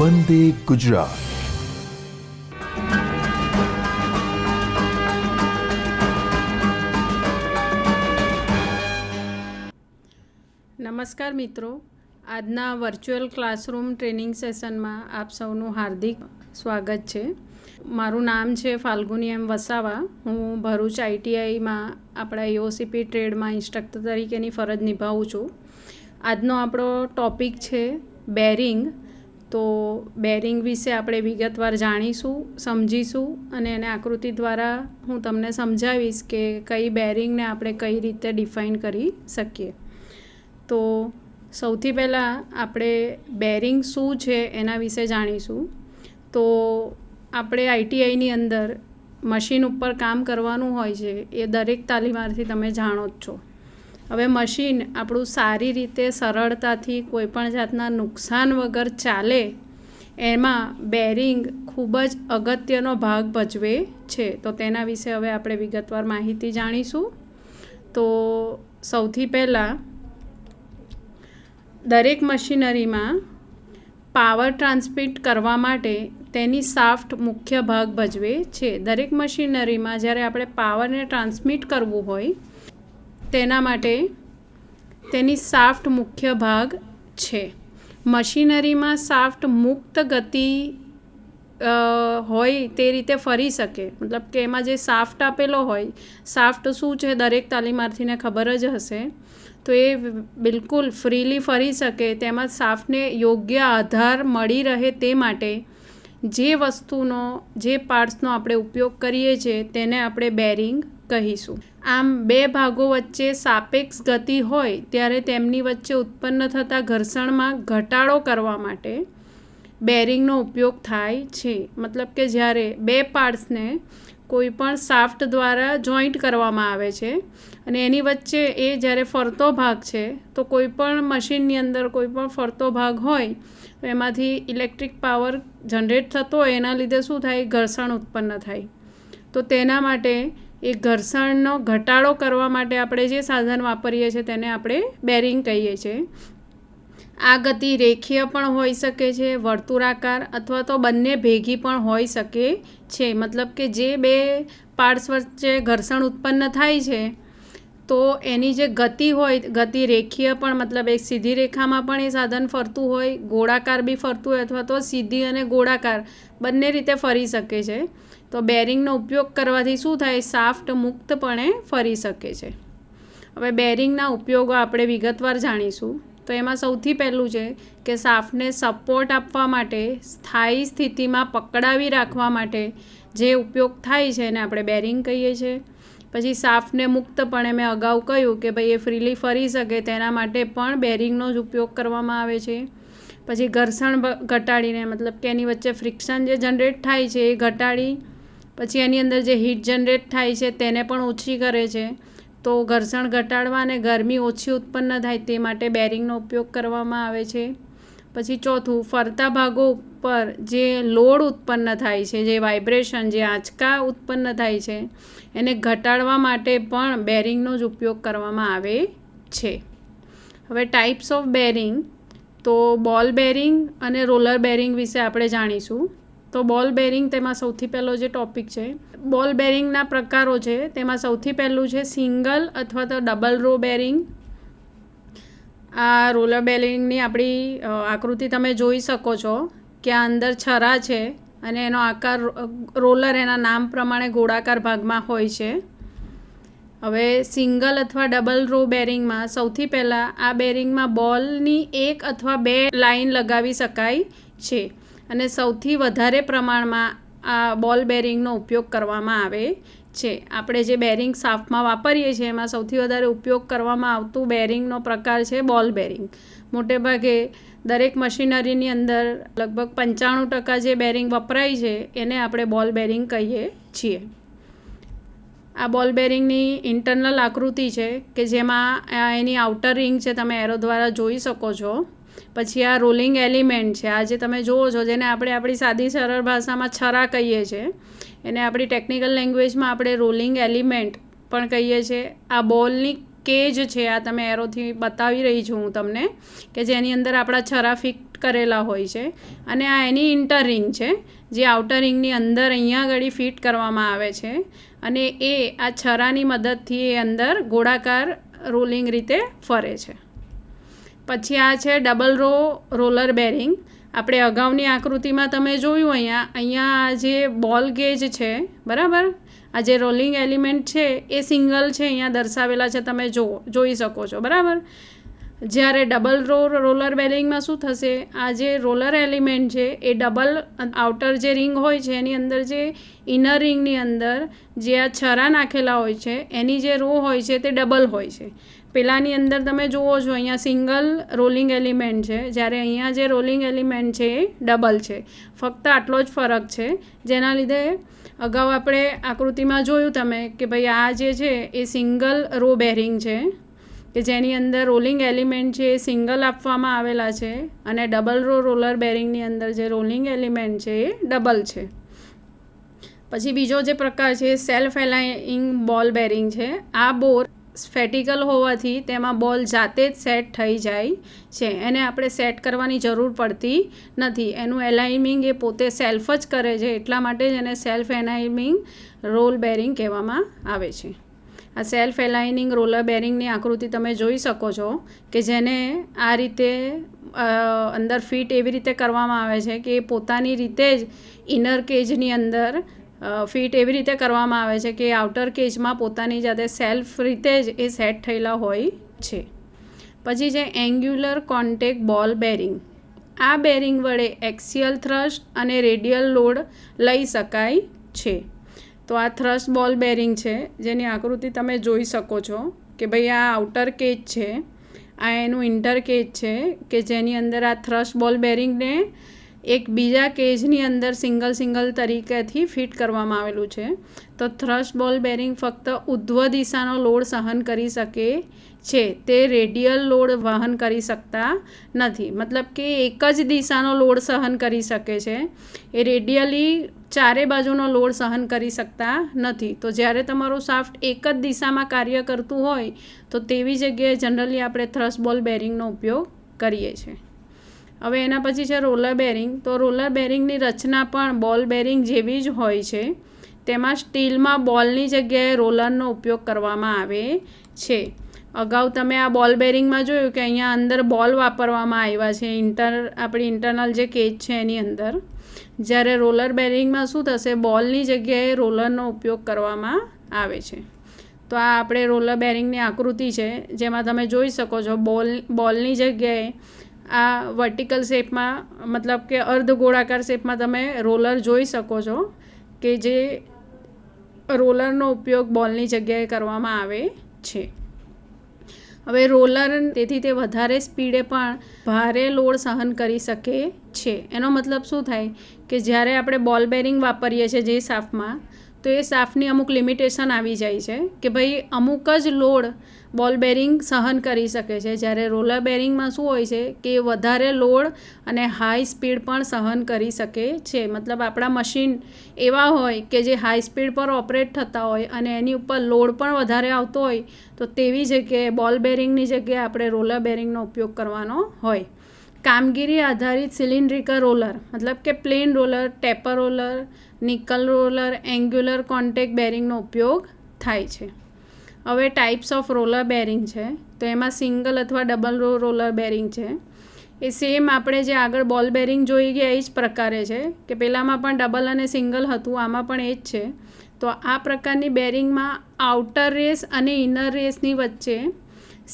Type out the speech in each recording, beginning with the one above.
વંદે ગુજરાત. નમસ્કાર મિત્રો, આજના વર્ચ્યુઅલ ક્લાસરૂમ ટ્રેનિંગ સેશનમાં આપ સૌનું હાર્દિક સ્વાગત છે. મારું નામ છે ફાલ્ગુની એમ વસાવા. હું ભરૂચ ITIમાં આપણા EOCP ટ્રેડમાં ઇન્સ્ટ્રક્ટર તરીકેની ફરજ નિભાવું છું. આજનો આપણો ટૉપિક છે બેરિંગ. તો બેરિંગ વિશે આપણે વિગતવાર જાણીશું, સમજીશું અને એને આકૃતિ દ્વારા હું તમને સમજાવીશ કે કઈ બેરિંગને આપણે કઈ રીતે ડિફાઇન કરી શકીએ. તો સૌથી પહેલાં આપણે બેરિંગ શું છે એના વિશે જાણીશું. તો આપણે ITIની અંદર મશીન ઉપર કામ કરવાનું હોય છે, એ દરેક તાલીમાર્થી તમે જાણો જ છો. હવે મશીન આપણું સારી રીતે સરળતાથી કોઈપણ જાતના નુકસાન વગર ચાલે એમાં બેરિંગ ખૂબ જ અગત્યનો ભાગ ભજવે છે. તો તેના વિશે હવે આપણે વિગતવાર માહિતી જાણીશું. તો સૌથી પહેલાં દરેક મશીનરીમાં પાવર ટ્રાન્સમિટ કરવા માટે તેની શાફ્ટ મુખ્ય ભાગ ભજવે છે. દરેક મશીનરીમાં જ્યારે આપણે પાવરને ટ્રાન્સમિટ કરવું હોય તેના માટે તેની શાફ્ટ મુખ્ય ભાગ છે. મશીનરીમાં શાફ્ટ મુક્ત ગતિ હોય તે રીતે ફરી શકે, મતલબ કે એમાં જે શાફ્ટ આપેલો હોય, શાફ્ટ શું છે દરેક તાલીમાર્થીને ખબર જ હશે, તો એ બિલકુલ ફ્રીલી ફરી શકે તેમાં શાફ્ટને યોગ્ય આધાર મળી રહે તે માટે જે વસ્તુનો, જે પાર્ટ્સનો આપણે ઉપયોગ કરીએ છીએ તેને આપણે બેરિંગ કહીશું. આમ બે ભાગો વચ્ચે સાપેક્ષ ગતિ હોય ત્યારે તેમની વચ્ચે ઉત્પન્ન થતા ઘર્ષણમાં ઘટાડો કરવા માટે બેરિંગનો ઉપયોગ થાય છે. મતલબ કે જ્યારે બે પાર્ટ્સને કોઈ પણ શાફ્ટ દ્વારા જોઈન્ટ કરવામાં આવે છે અને એની વચ્ચે એ જ્યારે ફરતો ભાગ છે, તો કોઈ પણ મશીનની અંદર કોઈ પણ ફરતો ભાગ હોય તો એમાંથી ઇલેક્ટ્રિક પાવર જનરેટ થતો હોય, એના લીધે શું થાય, ઘર્ષણ ઉત્પન્ન થાય. તો તેના માટે એ ઘર્ષણનો ઘટાડો કરવા માટે આપણે જે સાધન વાપરીએ છીએ તેને આપણે બેરિંગ કહીએ છીએ. આ ગતિ રેખીય પણ હોઈ શકે છે, વર્તુળાકાર અથવા તો બંને ભેગી પણ હોઈ શકે છે. મતલબ કે જે બે પાર્ટ્સ વચ્ચે ઘર્ષણ ઉત્પન્ન થાય છે તો એની જે ગતિ હોય, ગતિ રેખીય પણ, મતલબ એક સીધી રેખામાં પણ એ સાધન ફરતું હોય, ગોળાકાર બી ફરતું હોય અથવા તો સીધી અને ગોળાકાર બંને રીતે ફરી શકે છે. તો બેરિંગનો ઉપયોગ કરવાથી શું થાય, શાફ્ટ મુક્તપણે ફરી શકે છે. હવે બેરિંગના ઉપયોગો આપણે વિગતવાર જાણીશું. તો એમાં સૌથી પહેલું છે કે શાફ્ટને સપોર્ટ આપવા માટે, સ્થાયી સ્થિતિમાં પકડાવી રાખવા માટે જે ઉપયોગ થાય છે એને આપણે બેરિંગ કહીએ છીએ. પછી શાફ્ટને મુક્તપણે, મેં અગાઉ કહ્યું કે ભાઈ એ ફ્રીલી ફરી શકે તેના માટે પણ બેરિંગનો જ ઉપયોગ કરવામાં આવે છે. પછી ઘર્ષણ ઘટાડીને, મતલબ કે એની વચ્ચે ફ્રિક્શન જે જનરેટ થાય છે એ ઘટાડી, પછી એની અંદર જે હીટ જનરેટ થાય છે તેને પણ ઓછી કરે છે. તો ઘર્ષણ ઘટાડવા અને ગરમી ઓછી ઉત્પન્ન થાય તે માટે બેરિંગનો ઉપયોગ કરવામાં આવે છે. પછી ચોથું, ફરતા ભાગો ઉપર જે લોડ ઉત્પન્ન થાય છે, જે વાઇબ્રેશન, જે આંચકા ઉત્પન્ન થાય છે એને ઘટાડવા માટે પણ બેરિંગનો જ ઉપયોગ કરવામાં આવે છે. હવે ટાઈપ્સ ઓફ બેરિંગ. તો બોલ બેરિંગ અને રોલર બેરિંગ વિશે આપણે જાણીશું. તો બોલ બેરિંગ, તેમાં સૌથી પહેલો જે ટૉપિક છે, બોલ બેરિંગના પ્રકારો છે. તેમાં સૌથી પહેલું છે સિંગલ અથવા તો ડબલ રો બેરિંગ. આ રોલર બેરિંગની આપણી આકૃતિ તમે જોઈ શકો છો કે આ અંદર છરા છે અને એનો આકાર રોલર એના નામ પ્રમાણે ગોળાકાર ભાગમાં હોય છે. હવે સિંગલ અથવા ડબલ રો બેરિંગમાં સૌથી પહેલાં આ બેરિંગમાં બોલની એક અથવા બે લાઇન લગાવી શકાય છે અને સૌથી વધારે પ્રમાણમાં આ બોલ બેરિંગનો ઉપયોગ કરવામાં આવે છે. આપણે જે બેરિંગ શાફ્ટમાં વાપરીએ છીએ એમાં સૌથી વધારે ઉપયોગ કરવામાં આવતું બેરિંગનો પ્રકાર છે બોલ બેરિંગ. મોટે ભાગે દરેક મશીનરીની અંદર લગભગ 95% જે બેરિંગ વપરાય છે એને આપણે બોલ બેરિંગ કહીએ છીએ. આ બોલ બેરિંગની ઇન્ટરનલ આકૃતિ છે કે જેમાં એની આઉટર રિંગ છે, તમે એરો દ્વારા જોઈ શકો છો. પછી આ રોલિંગ એલિમેન્ટ છે, આ જે તમે જુઓ છો, જેને આપણે આપણી સાદી સરળ ભાષામાં છરા કહીએ છીએ, એને આપણી ટેકનિકલ લેંગ્વેજમાં આપણે રોલિંગ એલિમેન્ટ પણ કહીએ છીએ. આ બોલની કેજ છે, આ તમે એરોથી બતાવી રહી છું હું તમને, કે જેની અંદર આપણા છરા ફિટ કરેલા હોય છે અને આ એની ઇન્ટર રિંગ છે જે આઉટર રિંગની અંદર અહીંયા આગળ ફિટ કરવામાં આવે છે અને એ આ છરાની મદદથી એ અંદર ગોળાકાર રોલિંગ રીતે ફરે છે. પછી આ છે ડબલ રો રોલર બેરિંગ. આપણે અગાઉની આકૃતિમાં તમે જોયું અહીંયા આ જે બોલ ગેજ છે બરાબર, આ જે રોલિંગ એલિમેન્ટ છે એ સિંગલ છે, અહીંયા દર્શાવેલા છે, તમે જોઈ શકો છો બરાબર. જ્યારે ડબલ રો રોલર બેરિંગમાં શું થશે, આ જે રોલર એલિમેન્ટ છે એ ડબલ આઉટર જે રિંગ હોય છે એની અંદર જે ઇનર રિંગની અંદર જે આ છરા નાખેલા હોય છે એની જે રો હોય છે તે ડબલ હોય છે. પેલાની અંદર તમે જુઓ છો અહીંયા સિંગલ રોલિંગ એલિમેન્ટ છે, જ્યારે અહીંયા જે રોલિંગ એલિમેન્ટ છે એ ડબલ છે. ફક્ત આટલો જ ફરક છે, જેના લીધે અગાઉ આપણે આકૃતિમાં જોયું તમે કે ભાઈ આ જે છે એ સિંગલ રો બેરિંગ છે કે જેની અંદર રોલિંગ એલિમેન્ટ છે એ સિંગલ આપવામાં આવેલા છે અને ડબલ રો રોલર બેરિંગની અંદર જે રોલિંગ એલિમેન્ટ છે એ ડબલ છે. પછી બીજો જે પ્રકાર છે સેલ્ફ એલાઇંગ બોલ બેરિંગ છે. આ બોર સ્ફેટિકલ હોવાથી તેમાં બોલ જાતે જ સેટ થઈ જાય છે, એને આપણે સેટ કરવાની જરૂર પડતી નથી. એનું એલાઇનિંગ એ પોતે સેલ્ફ જ કરે છે, એટલા માટે જ એને સેલ્ફ એલાઇનિંગ રોલ બેરિંગ કહેવામાં આવે છે. આ સેલ્ફ એલાઇનિંગ રોલર બેરિંગની આકૃતિ તમે જોઈ શકો છો કે જેને આ રીતે અંદર ફિટ એવી રીતે કરવામાં આવે છે કે પોતાની રીતે જ ઇનર કેજની અંદર ફિટ એવી રીતે કરવામાં આવે છે કે આઉટર કેજમાં પોતાની જાતે સેલ્ફ રીતે જ એ સેટ થયેલા હોય છે. પછી છે એંગ્યુલર કોન્ટેક બોલ બેરિંગ. આ બેરિંગ વડે એક્સિયલ થ્રસ્ટ અને રેડિયલ લોડ લઈ શકાય છે. તો આ થ્રસ્ટ બોલ બેરિંગ છે જેની આકૃતિ તમે જોઈ શકો છો કે ભાઈ આ આઉટર કેજ છે, આ એનું ઇન્ટર કેજ છે કે જેની અંદર આ થ્રસ્ટ બોલ બેરિંગને એક બીજા કેજની અંદર સિંગલ તરીકેથી ફિટ કરવામાં આવેલું છે. તો થ્રસ્ટ બોલ બેરિંગ ફક્ત ઉધ્વ દિશાનો લોડ સહન કરી શકે છે, તે રેડિયલ લોડ વહન કરી શકતા નથી. મતલબ કે એક જ દિશાનો લોડ સહન કરી શકે છે, એ રેડિયલી ચારે બાજુનો લોડ સહન કરી શકતા નથી. તો જ્યારે તમારું શાફ્ટ એક જ દિશામાં કાર્ય કરતું હોય તો તેવી જગ્યાએ જનરલી આપણે થ્રસ્ટ બોલ બેરિંગનો ઉપયોગ કરીએ છીએ. હવે એના પછી છે રોલર બેરિંગ. તો રોલર બેરિંગની રચના પણ બોલ બેરિંગ જેવી જ હોય છે. તેમાં સ્ટીલમાં બોલની જગ્યાએ રોલરનો ઉપયોગ કરવામાં આવે છે. અગાઉ તમે આ બોલ બેરિંગમાં જોયું કે અહીંયા અંદર બોલ વાપરવામાં આવ્યા છે આપણી ઇન્ટરનલ જે કેજ છે એની અંદર. જ્યારે રોલર બેરિંગમાં શું થશે, બોલની જગ્યાએ રોલરનો ઉપયોગ કરવામાં આવે છે. તો આ આપણે રોલર બેરિંગની આકૃતિ છે જેમાં તમે જોઈ શકો છો બોલની જગ્યાએ આ વર્ટિકલ શેપમાં મતલબ કે અર્ધ ગોળાકાર શેપમાં તમે રોલર જોઈ શકો છો કે જે રોલરનો ઉપયોગ બોલની જગ્યાએ કરવામાં આવે છે. હવે રોલર તેથી તે વધારે સ્પીડે પણ ભારે લોડ સહન કરી શકે છે. એનો મતલબ શું થાય કે જ્યારે આપણે બોલ બેરિંગ વાપરીએ છીએ જે શાફ્ટમાં, તો એ શાફ્ટની અમુક લિમિટેશન આવી જાય છે કે ભાઈ અમુક જ લોડ બોલ બેરિંગ સહન કરી શકે છે. જ્યારે રોલર બેરિંગમાં શું હોય છે કે વધારે લોડ અને હાઈ સ્પીડ પણ સહન કરી શકે છે. મતલબ આપણા મશીન એવા હોય કે જે હાઈ સ્પીડ પર ઓપરેટ થતા હોય અને એની ઉપર લોડ પણ વધારે આવતો હોય, તો તેવી જગ્યાએ બોલ બેરિંગની જગ્યાએ આપણે રોલર બેરિંગનો ઉપયોગ કરવાનો હોય. કામગીરી આધારિત સિલિન્ડ્રિકલ રોલર મતલબ કે plain roller, taper roller, needle roller, angular contact બેરિંગનો ઉપયોગ થાય છે. હવે ટાઈપ્સ ઓફ રોલર બેરિંગ છે. તો એમાં સિંગલ અથવા ડબલ રો રોલર બેરિંગ છે. એ સેમ આપણે જે આગળ બોલ બેરિંગ જોઈ ગયા એ જ પ્રકારે છે કે પહેલાંમાં પણ ડબલ અને સિંગલ હતું, આમાં પણ એ જ છે. તો આ પ્રકારની બેરિંગમાં આઉટર રેસ અને ઇનર રેસની વચ્ચે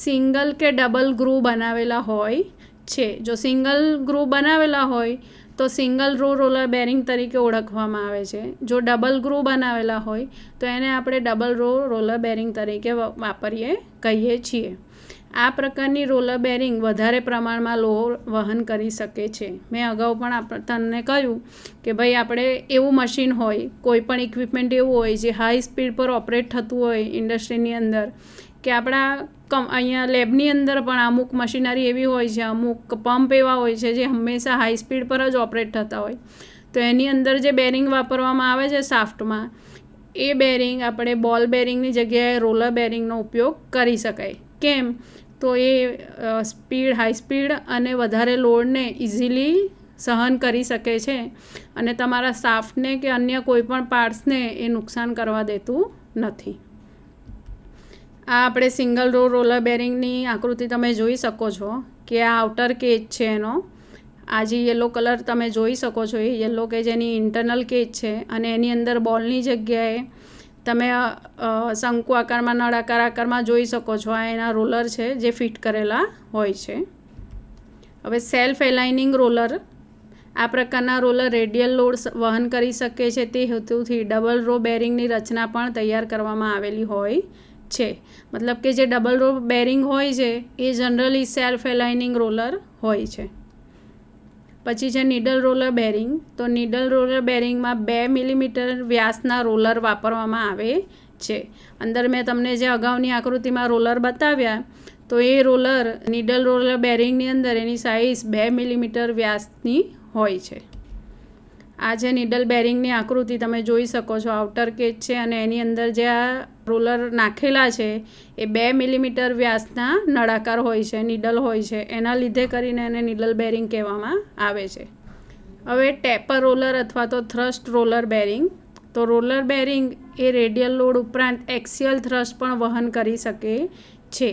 સિંગલ કે ડબલ ગ્રુવ બનાવેલા હોય છે. જો સિંગલ ગ્રુવ બનાવેલા હોય તો સિંગલ રો રોલર બેરિંગ તરીકે ઓળખવામાં આવે છે. જો ડબલ ગ્રુવ બનાવેલા હોય તો એને આપણે ડબલ રો રોલર બેરિંગ તરીકે કહીએ છીએ. આ પ્રકારની રોલર બેરિંગ વધારે પ્રમાણમાં લોડ વહન કરી શકે છે. મેં અગાઉ પણ તમને કહ્યું કે ભાઈ આપણે એવું મશીન હોય, કોઈ પણ ઇક્વિપમેન્ટ એવું હોય જે હાઈ સ્પીડ પર ઓપરેટ થતું હોય ઇન્ડસ્ટ્રીની અંદર, કે આપણા અહીંયા લેબની અંદર પણ અમુક મશીનરી એવી હોય છે, અમુક પંપ એવા હોય છે જે હંમેશા હાઈ સ્પીડ પર જ ઓપરેટ થતા હોય. તો એની અંદર જે બેરિંગ વાપરવામાં આવે છે શાફ્ટમાં, એ બેરિંગ આપણે બોલ બેરિંગની જગ્યાએ રોલર બેરિંગનો ઉપયોગ કરી શકાય. કેમ તો એ હાઈ સ્પીડ અને વધારે લોડને ઇઝીલી સહન કરી શકે છે અને તમારા શાફ્ટને કે અન્ય કોઈપણ પાર્ટ્સને એ નુકસાન કરવા દેતું નથી. આ આપણે સિંગલ રો રોલર બેરિંગની આકૃતિ તમે જોઈ શકો છો કે આ આઉટર કેજ છે એનો. આ જે યલો કલર તમે જોઈ શકો છો એ યલો કેજ એની ઇન્ટરનલ કેજ છે અને એની અંદર બોલની જગ્યાએ તમે શંકુ આકારમાં નળાકાર આકારમાં જોઈ શકો છો. આ એના રોલર છે જે ફિટ કરેલા હોય છે. હવે સેલ્ફ એલાઇનિંગ રોલર, આ પ્રકારના રોલર રેડિયલ લોડ વહન કરી શકે છે. તે હેતુથી ડબલ રો બેરિંગની રચના પણ તૈયાર કરવામાં આવેલી હોય છે. મતલબ કે જે ડબલ રો બેરિંગ હોય છે એ જનરલી સેલ્ફ એલાઇનિંગ રોલર હોય છે. પછી છે નીડલ રોલર બેરિંગ. તો નીડલ રોલર બેરિંગમાં 2 મિલીમીટર વ્યાસના રોલર વાપરવામાં આવે છે. અંદર મેં તમને જે અગાઉની આકૃતિમાં રોલર બતાવ્યા તો એ રોલર નીડલ રોલર બેરિંગની અંદર એની સાઇઝ 2 મિલીમીટર વ્યાસની હોય છે. આ જે નીડલ બેરિંગની આકૃતિ તમે જોઈ શકો છો, આઉટર કેજ છે અને એની અંદર જે આ રોલર નાખેલા છે એ 2 મિલીમીટર વ્યાસના નળાકાર હોય છે, નીડલ હોય છે. એના લીધે કરીને એને નીડલ બેરિંગ કહેવામાં આવે છે. હવે ટેપર રોલર અથવા તો થ્રસ્ટ રોલર બેરિંગ. તો રોલર બેરિંગ એ રેડિયલ લોડ ઉપરાંત એક્સિયલ થ્રસ્ટ પણ વહન કરી શકે છે.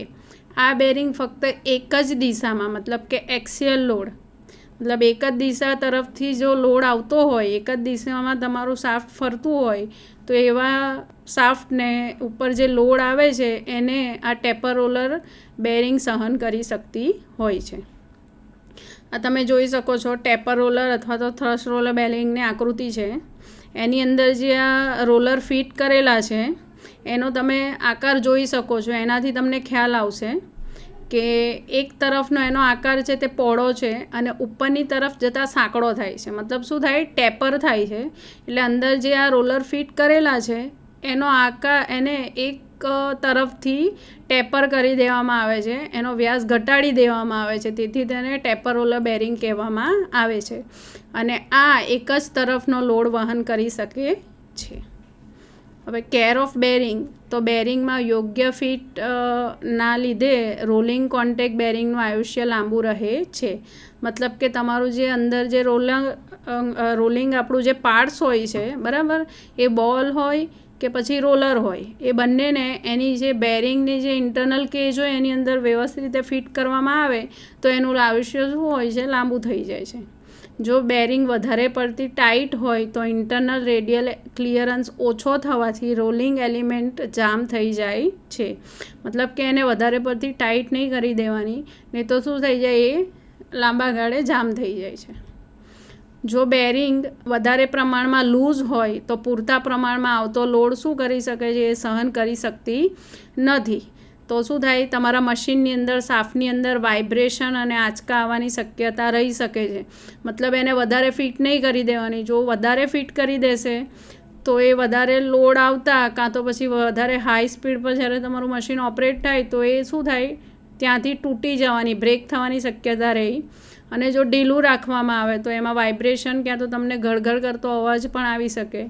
આ બેરિંગ ફક્ત એક જ દિશામાં, મતલબ કે એક્સિયલ લોડ, મતલબ એક જ દિશા તરફથી જો લોડ આવતો હોય, એક જ દિશામાં તમારું શાફ્ટ ફરતું હોય તો એવા શાફ્ટને ઉપર જે લોડ આવે છે એને આ ટેપર રોલર બેરિંગ સહન કરી શકતી હોય છે. આ તમે જોઈ શકો છો ટેપર રોલર અથવા તો થ્રસ્ટ રોલર બેરિંગની આકૃતિ છે. એની અંદર જે આ રોલર ફિટ કરેલા છે એનો તમે આકાર જોઈ શકો છો. એનાથી તમને ખ્યાલ આવશે કે એક તરફનો એનો આકાર છે તે પહોળો છે અને ઉપરની તરફ જતાં સાંકડો થાય છે. મતલબ શું થાય? ટેપર થાય છે. એટલે અંદર જે આ રોલર ફિટ કરેલા છે એનો આકાર, એને એક તરફથી ટેપર કરી દેવામાં આવે છે, એનો વ્યાસ ઘટાડી દેવામાં આવે છે. તેથી તેને ટેપર રોલર બેરિંગ કહેવામાં આવે છે અને આ એક જ તરફનો લોડ વહન કરી શકે છે. હવે કેર ઓફ બેરિંગ. તો બેરિંગમાં યોગ્ય ફિટ ના લીધે રોલિંગ કોન્ટેક્ટ બેરિંગનું આયુષ્ય લાંબુ રહે છે. મતલબ કે તમારું જે અંદર જે રોલિંગ આપણું જે પાર્ટ્સ હોય છે, બરાબર, એ બોલ હોય કે પછી રોલર હોય, એ બંનેને એની જે બેરિંગની જે ઇન્ટરનલ કેજ હોય એની અંદર વ્યવસ્થિત રીતે ફિટ કરવામાં આવે તો એનું આયુષ્ય શું હોય છે? લાંબુ થઈ જાય છે. જો બેરિંગ વધારે પડતી ટાઈટ હોય તો ઇન્ટરનલ રેડિયલ ક્લિયરન્સ ઓછો થવાથી રોલિંગ એલિમેન્ટ જામ થઈ જાય છે. મતલબ કે એને વધારે પડતી ટાઈટ નહીં કરી દેવાની, નહીં તો શું થઈ જાય? એ લાંબા ગાળે જામ થઈ જાય છે. જો બેરિંગ વધારે પ્રમાણમાં લૂઝ હોય તો પૂરતા પ્રમાણમાં આવતો લોડ શું કરી શકે છે? એ સહન કરી શકતી નથી. તો શું થાય? તમારા મશીનની અંદર, શાફ્ટની અંદર વાઇબ્રેશન અને આંચકા આવવાની શક્યતા રહી શકે છે. મતલબ એને વધારે ફિટ નહીં કરી દેવાની. જો વધારે ફિટ કરી દેશે તો એ વધારે લોડ આવતા કાં તો પછી વધારે હાઈ સ્પીડ પર જ્યારે તમારું મશીન ઓપરેટ થાય તો એ શું થાય? ત્યાંથી તૂટી જવાની, બ્રેક થવાની શક્યતા રહી. અને જો ઢીલું રાખવામાં આવે તો એમાં વાઇબ્રેશન ક્યાં તો તમને ઘડઘડ કરતો અવાજ પણ આવી શકે.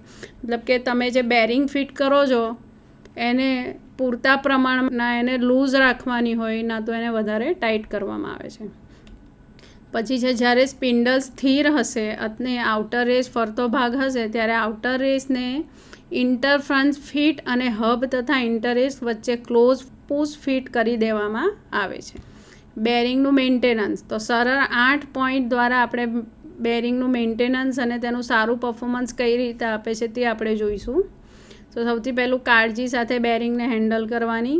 મતલબ કે તમે જે બેરિંગ ફિટ કરો છો એને પૂરતા પ્રમાણના એને લૂઝ રાખવાની હોય, ના તો એને વધારે ટાઈટ કરવામાં આવે છે. પછી છે જ્યારે સ્પિન્ડલ સ્થિર હશે અને આઉટર રેસ ફરતો ભાગ હશે ત્યારે આઉટર રેસને ઇન્ટરફ્રન્સ ફિટ અને હબ તથા ઇન્ટરરેસ વચ્ચે ક્લોઝ પુશ ફિટ કરી દેવામાં આવે છે. બેરિંગનું મેન્ટેનન્સ. તો સરળ 8 પોઈન્ટ દ્વારા આપણે બેરિંગનું મેન્ટેનન્સ અને તેનું સારું પરફોર્મન્સ કઈ રીતે આપે છે તે આપણે જોઈશું. તો સૌથી પહેલું કાળજી સાથે બેરિંગને હેન્ડલ કરવાની.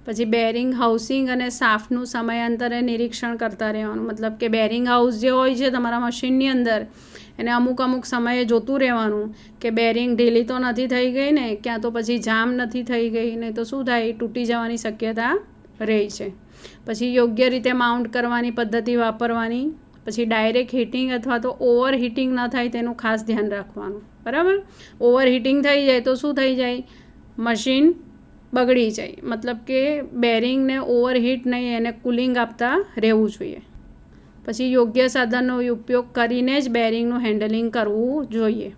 પછી બેરિંગ હાઉસિંગ અને શાફ્ટનું સમયાંતરે નિરીક્ષણ કરતા રહેવાનું. મતલબ કે બેરિંગ હાઉસ જે હોય છે તમારા મશીનની અંદર એને અમુક સમયે જોતું રહેવાનું કે બેરિંગ ઢીલી તો નથી થઈ ગઈ ને, ક્યાં તો પછી જામ નથી થઈ ગઈ ને, તો શું થાય? તૂટી જવાની શક્યતા રહે છે. પછી યોગ્ય રીતે માઉન્ટ કરવાની પદ્ધતિ વાપરવાની. પછી ડાયરેક્ટ હીટિંગ અથવા તો ઓવર હીટિંગ ન થાય તેનું ખાસ ધ્યાન રાખવાનું. બરાબર? ઓવર હીટિંગ થઈ જાય તો શું થઈ જાય? મશીન બગડી જાય. મતલબ કે બેરિંગને ઓવર હીટ નહીં, એને કુલિંગ આપતા રહેવું જોઈએ. પછી યોગ્ય સાધનનો ઉપયોગ કરીને જ બેરિંગનું હેન્ડલિંગ કરવું જોઈએ.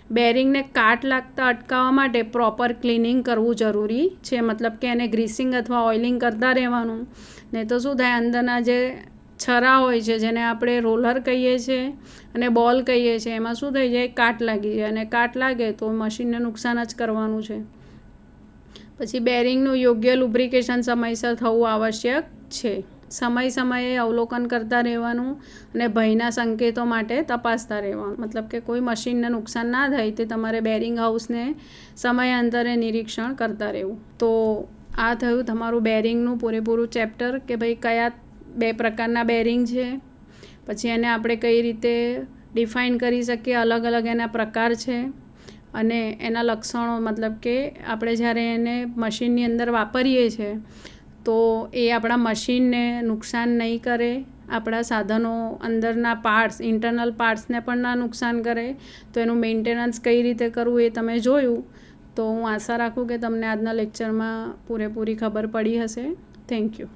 બેરિંગને કાટ લાગતા અટકાવવા માટે પ્રોપર ક્લિનિંગ કરવું જરૂરી છે, મતલબ કે એને ગ્રીસિંગ અથવા ઓઇલિંગ કરતા રહેવાનું. નહીં તો શું થાય, અંદરના જે છરા હોય છે જેને આપણે રોલર કહીએ છીએ અને બોલ કહીએ છીએ, એમાં શું થઈ જાય, કાટ લાગી જાય, અને કાટ લાગે તો મશીનને નુકસાન જ કરવાનું છે. પછી બેરિંગનું યોગ્ય લુબ્રિકેશન સમયસર થવું આવશ્યક છે. સમયે અવલોકન કરતા રહેવાનું અને ભયના સંકેતો માટે તપાસતા રહેવાનું. મતલબ કે કોઈ મશીનને નુકસાન ના થાય તે તમારે બેરિંગ હાઉસને સમયાંતરે નિરીક્ષણ કરતા રહેવું. તો આ થયું તમારું બેરિંગનું પૂરેપૂરું ચેપ્ટર કે ભાઈ કયા 2 પ્રકારના બેરિંગ છે, પછી એને આપણે કઈ રીતે ડિફાઇન કરી શકીએ, અલગ અલગ એના પ્રકાર છે અને એના લક્ષણો, મતલબ કે આપણે જ્યારે એને મશીનની અંદર વાપરીએ છીએ તો એ આપણા મશીનને નુકસાન નહીં કરે, આપણા સાધનો અંદરના પાર્ટ્સ, ઇન્ટરનલ પાર્ટ્સને પણ ના નુકસાન કરે. તો એનું મેન્ટેનન્સ કઈ રીતે કરવું એ તમે જોયું. તો હું આશા રાખું કે તમને આજના લેક્ચરમાં પૂરેપૂરી ખબર પડી હશે. Thank you.